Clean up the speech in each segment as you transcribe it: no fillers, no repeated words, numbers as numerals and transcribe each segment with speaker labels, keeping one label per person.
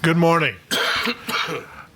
Speaker 1: Good morning.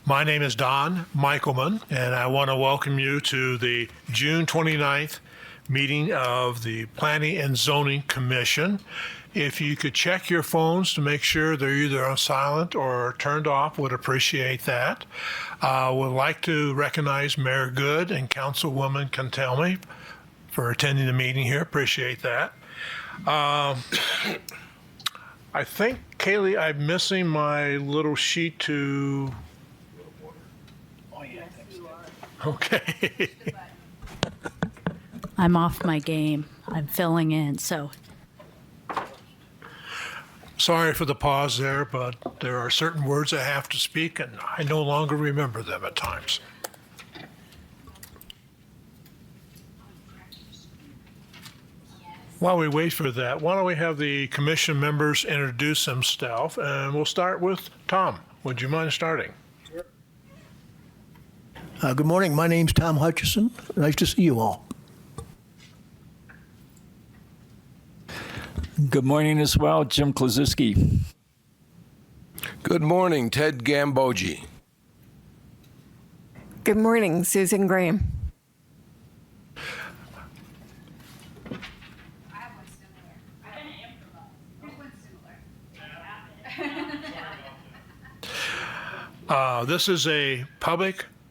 Speaker 1: My name is Don Michaelman, and I want to welcome you to the June 29th meeting of the Planning and Zoning Commission. If you could check your phones to make sure they're either on silent or turned off, would appreciate that. Would like to recognize Mayor Good and Councilwoman Cantelmi for attending the meeting here. Appreciate that. I think, Kaylee, I'm missing my little sheet to. Oh, yeah, I think so. Okay.
Speaker 2: I'm off my game. I'm filling in, so.
Speaker 1: Sorry for the pause there, but there are certain words I have to speak, and I no longer remember them at times. While we wait for that, why don't we have the commission members introduce themselves, and we'll start with Tom. Would you mind starting?
Speaker 3: Good morning. My name's Tom Hutchison. Nice to see you all.
Speaker 4: Good morning as well, Jim Klazuski.
Speaker 5: Good morning, Ted Gambogi.
Speaker 6: Good morning, Susan Graham.
Speaker 1: This is a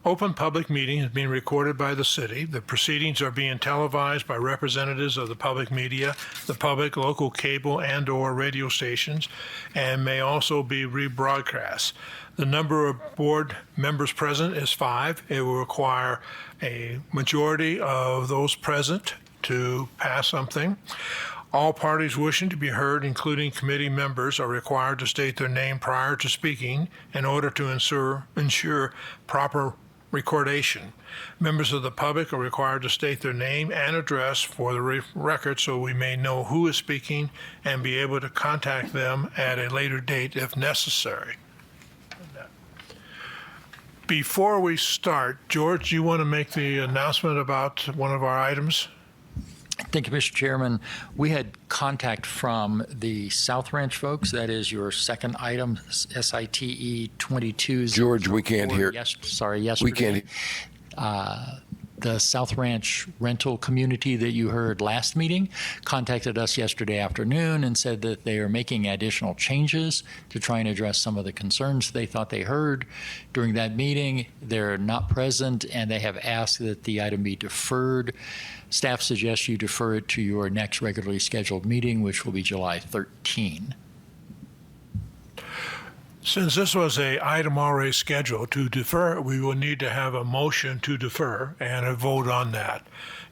Speaker 1: open public meeting. It's being recorded by the city. The proceedings are being televised by representatives of the public media, the public, local cable and/or radio stations, and may also be rebroadcast. The number of board members present is 5. It will require a majority of those present to pass something. All parties wishing to be heard, including committee members, are required to state their name prior to speaking in order to ensure proper recordation. Members of the public are required to state their name and address for the record so we may know who is speaking and be able to contact them at a later date if necessary. Before we start, George, you want to make the announcement about one of our items?
Speaker 4: Thank you, Mr. Chairman. We had contact from the South Ranch folks. That is your second item, SITE 22.
Speaker 5: George, we can't hear.
Speaker 4: Yesterday.
Speaker 5: We can't.
Speaker 4: The South Ranch rental community that you heard last meeting contacted us yesterday afternoon and said that they are making additional changes to try and address some of the concerns they thought they heard during that meeting. They're not present, and they have asked that the item be deferred. Staff suggests you defer it to your next regularly scheduled meeting, which will be July 13.
Speaker 1: Since this was an item already scheduled to defer, we will need to have a motion to defer and a vote on that.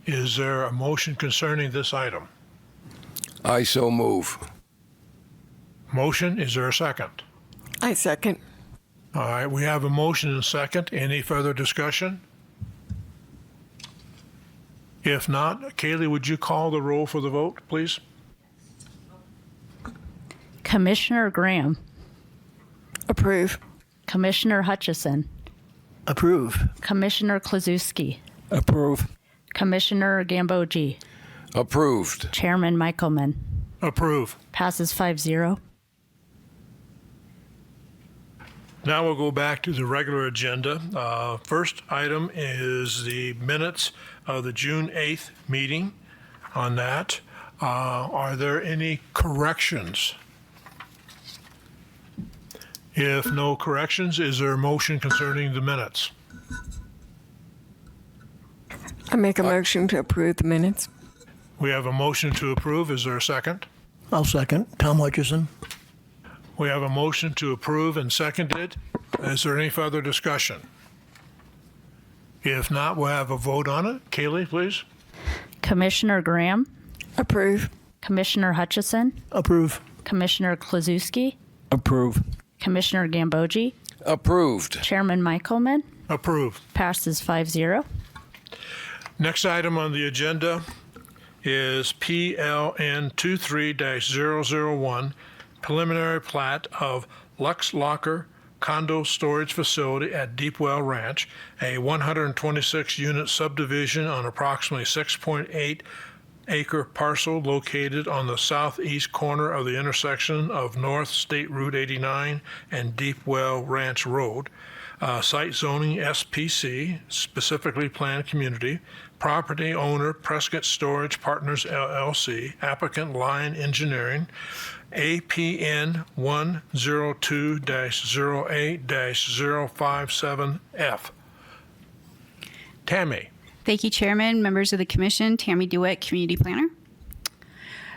Speaker 1: Is there a motion concerning this item?
Speaker 5: I so move.
Speaker 1: Motion, is there a second?
Speaker 6: I second.
Speaker 1: All right, we have a motion and a second. Any further discussion? If not, Kaylee, would you call the roll for the vote, please?
Speaker 2: Commissioner Graham,
Speaker 6: Approve.
Speaker 2: Commissioner Hutchison,
Speaker 3: Approve.
Speaker 2: Commissioner Klazuski,
Speaker 4: Approve.
Speaker 2: Commissioner Gambogi,
Speaker 5: Approved.
Speaker 2: Chairman Michaelman.
Speaker 1: Approve.
Speaker 2: Passes 5-0.
Speaker 1: Now we'll go back to the regular agenda. First item is the minutes of the June 8th meeting on that. Are there any corrections? If no corrections, is there a motion concerning the minutes?
Speaker 6: I make a motion to approve the minutes.
Speaker 1: We have a motion to approve. Is there a second?
Speaker 3: I'll second. Tom Hutchison.
Speaker 1: We have a motion to approve and seconded. Is there any further discussion? If not, we'll have a vote on it. Kaylee, please.
Speaker 2: Commissioner Graham,
Speaker 6: Approve.
Speaker 2: Commissioner Hutchison,
Speaker 3: Approve.
Speaker 2: Commissioner Klazuski,
Speaker 4: Approve.
Speaker 2: Commissioner Gambogi,
Speaker 5: Approved.
Speaker 2: Chairman Michaelman.
Speaker 1: Approved.
Speaker 2: Passes 5-0.
Speaker 1: Next item on the agenda is PLN 23-001, preliminary plat of Lux Locker Condo Storage Facility at Deepwell Ranch, a 126-unit subdivision on approximately 6.8 acre parcel located on the southeast corner of the intersection of North State Route 89 and Deep Well Ranch Road. Site zoning SPC, specifically planned community. Property owner Prescott Storage Partners LLC. Applicant Line Engineering. APN 102-08-057F. Tammy.
Speaker 7: Thank you, Chairman, members of the Commission. Tammy DeWitt, Community Planner.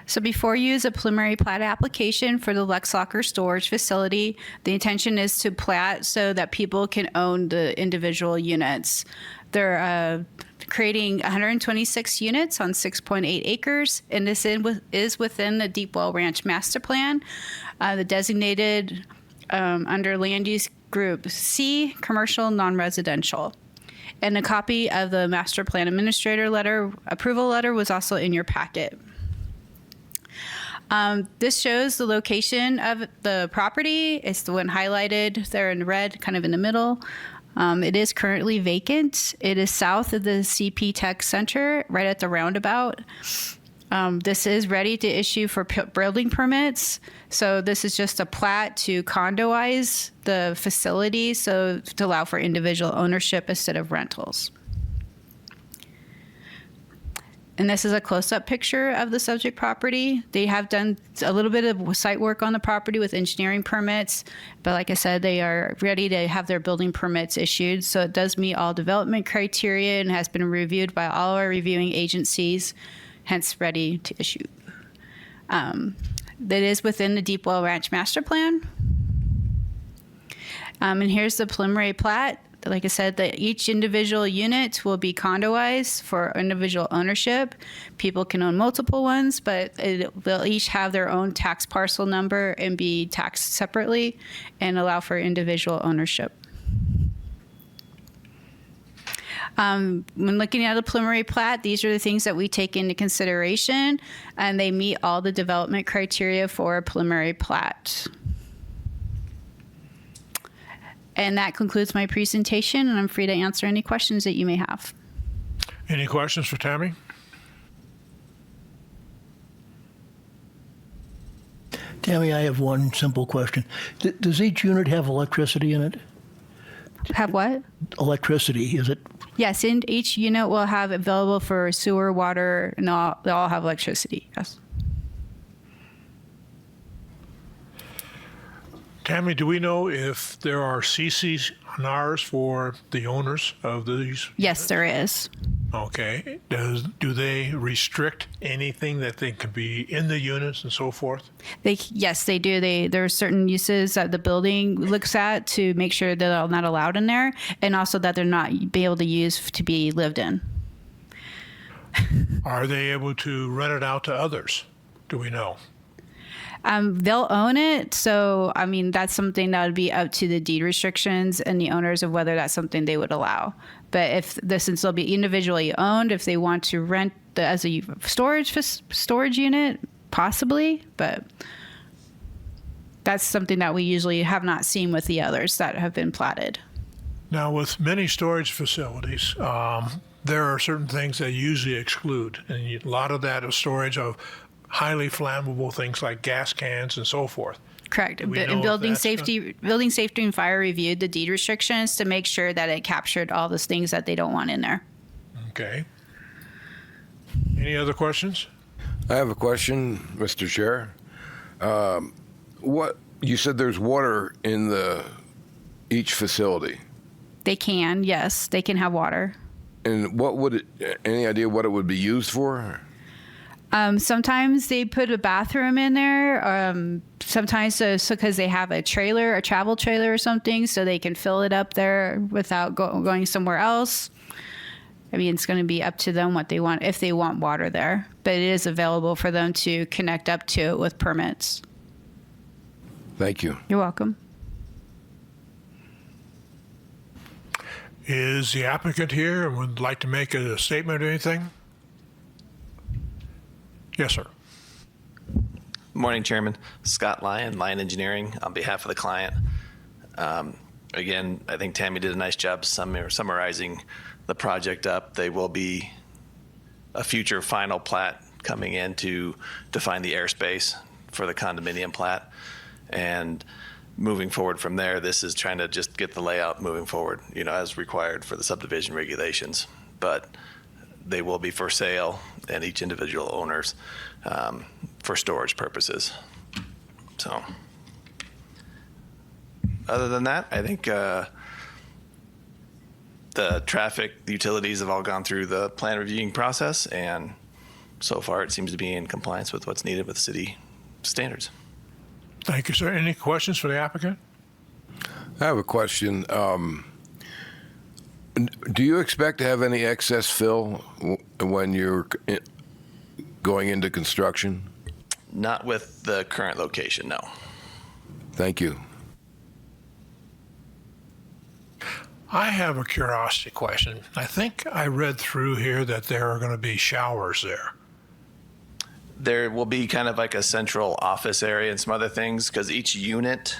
Speaker 7: So before you is a preliminary plat application for the Lex Locker storage facility. The intention is to plat so that people can own the individual units. They're creating 126 units on 6.8 acres, and this is within the Deep Well Ranch Master Plan, the designated under Land Use Group C, Commercial Non-Residential. And a copy of the Master Plan Administrator letter, approval letter, was also in your packet. This shows the location of the property. It's the one highlighted there in red, kind of in the middle. It is currently vacant. It is south of the CP Tech Center, right at the roundabout. This is ready to issue for building permits. So this is just a plat to condoize the facility, so to allow for individual ownership instead of rentals. And this is a close-up picture of the subject property. They have done a little bit of site work on the property with engineering permits, but like I said, they are ready to have their building permits issued. So it does meet all development criteria and has been reviewed by all our reviewing agencies, hence ready to issue. That is within the Deep Well Ranch Master Plan. And here's the preliminary plat. Like I said, that each individual unit will be condoized for individual ownership. People can own multiple ones, but they'll each have their own tax parcel number and be taxed separately and allow for individual ownership. When looking at a preliminary plat, these are the things that we take into consideration, and they meet all the development criteria for a preliminary plat. And that concludes my presentation, and I'm free to answer any questions that you may have.
Speaker 1: Any questions for Tammy?
Speaker 3: Tammy, I have one simple question. Does each unit have electricity in it?
Speaker 7: Have what?
Speaker 3: Electricity, is it?
Speaker 7: Yes, and each unit will have available for sewer, water, and they all have electricity, yes.
Speaker 1: Tammy, do we know if there are CCNRs for the owners of these?
Speaker 7: Yes, there is.
Speaker 1: Okay. Do they restrict anything that they can be in the units and so forth?
Speaker 7: Yes, they do. There are certain uses that the building looks at to make sure that they're not allowed in there, and also that they're not be able to use to be lived in.
Speaker 1: Are they able to rent it out to others? Do we know?
Speaker 7: They'll own it. So, I mean, that's something that would be up to the deed restrictions and the owners of whether that's something they would allow. But since they'll be individually owned, if they want to rent as a storage unit, possibly. But that's something that we usually have not seen with the others that have been platted.
Speaker 1: Now, with many storage facilities, there are certain things that usually exclude. And a lot of that is storage of highly flammable things like gas cans and so forth.
Speaker 7: Correct.
Speaker 1: we know
Speaker 7: And
Speaker 1: if
Speaker 7: building
Speaker 1: that's
Speaker 7: safety and fire reviewed the deed restrictions to make sure that it captured all those things that they don't want in there.
Speaker 1: Okay. Any other questions?
Speaker 5: I have a question, Mr. Chair. What you said there's water in each facility,
Speaker 7: They can, yes, they can have water.
Speaker 5: and any idea what it would be used for?
Speaker 7: Sometimes they put a bathroom in there. Sometimes because they have a travel trailer or something, so they can fill it up there without going somewhere else. I mean, it's going to be up to them what they want, if they want water there. But it is available for them to connect up to it with permits.
Speaker 5: Thank you.
Speaker 7: You're welcome.
Speaker 1: Is the applicant here and would like to make a statement or anything? Yes, sir.
Speaker 8: Morning, Chairman. Scott Lyon, Lyon Engineering, on behalf of the client. Again, I think Tammy did a nice job summarizing the project up. They will be a future final plat coming in to define the airspace for the condominium plat. And moving forward from there, this is trying to just get the layout moving forward, as required for the subdivision regulations. But they will be for sale and each individual owners for storage purposes. So other than that, I think the traffic, the utilities have all gone through the plan reviewing process, and so far it seems to be in compliance with what's needed with city standards.
Speaker 1: Thank you, sir. Any questions for the applicant?
Speaker 5: I have a question. Do you expect to have any excess fill when you're going into construction?
Speaker 8: Not with the current location, no.
Speaker 5: Thank you.
Speaker 1: I have a curiosity question. I think I read through here that there are going to be showers there.
Speaker 8: There will be kind of like a central office area and some other things, because each unit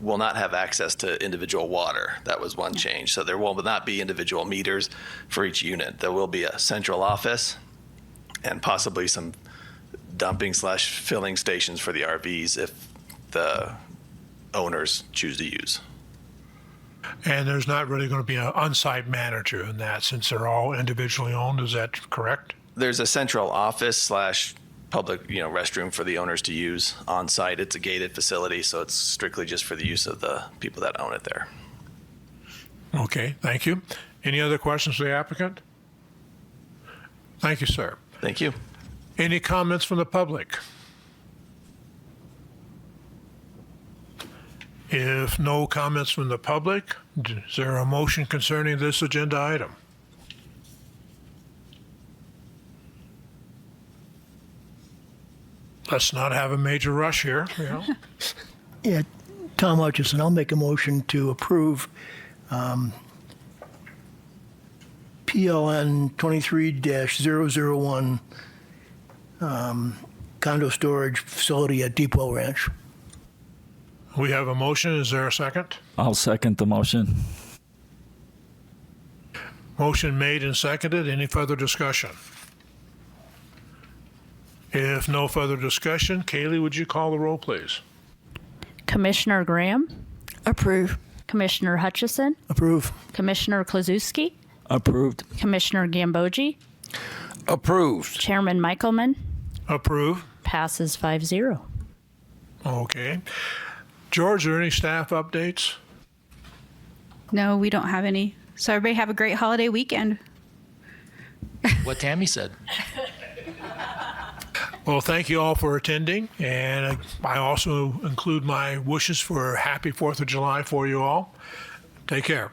Speaker 8: will not have access to individual water. That was one change. So there will not be individual meters for each unit. There will be a central office and possibly some dumping / filling stations for the RVs if the owners choose to use.
Speaker 1: And there's not really going to be an on-site manager in that, since they're all individually owned. Is that correct?
Speaker 8: There's a central office / public, restroom for the owners to use on site. It's a gated facility, so it's strictly just for the use of the people that own it there.
Speaker 1: Okay, thank you. Any other questions for the applicant? Thank you, sir.
Speaker 8: Thank you.
Speaker 1: Any comments from the public? If no comments from the public, is there a motion concerning this agenda item? Let's not have a major rush here.
Speaker 3: Yeah, Tom Hutchison, I'll make a motion to approve PLN 23-001 condo storage facility at Depot Ranch.
Speaker 1: We have a motion. Is there a second?
Speaker 9: I'll second the motion.
Speaker 1: Motion made and seconded. Any further discussion? If no further discussion, Kaylee, would you call the roll, please?
Speaker 2: Commissioner Graham,
Speaker 6: Approve.
Speaker 2: Commissioner Hutchison,
Speaker 3: Approve.
Speaker 2: Commissioner Klazewski,
Speaker 9: Approved.
Speaker 2: Commissioner Gambogi,
Speaker 5: Approved.
Speaker 2: Chairman Michaelman,
Speaker 1: Approve.
Speaker 2: passes 5-0.
Speaker 1: Okay. George, are there any staff updates?
Speaker 7: No, we don't have any. So everybody have a great holiday weekend.
Speaker 4: What Tammy said.
Speaker 1: Well, thank you all for attending, and I also include my wishes for a happy 4th of July for you all. Take care.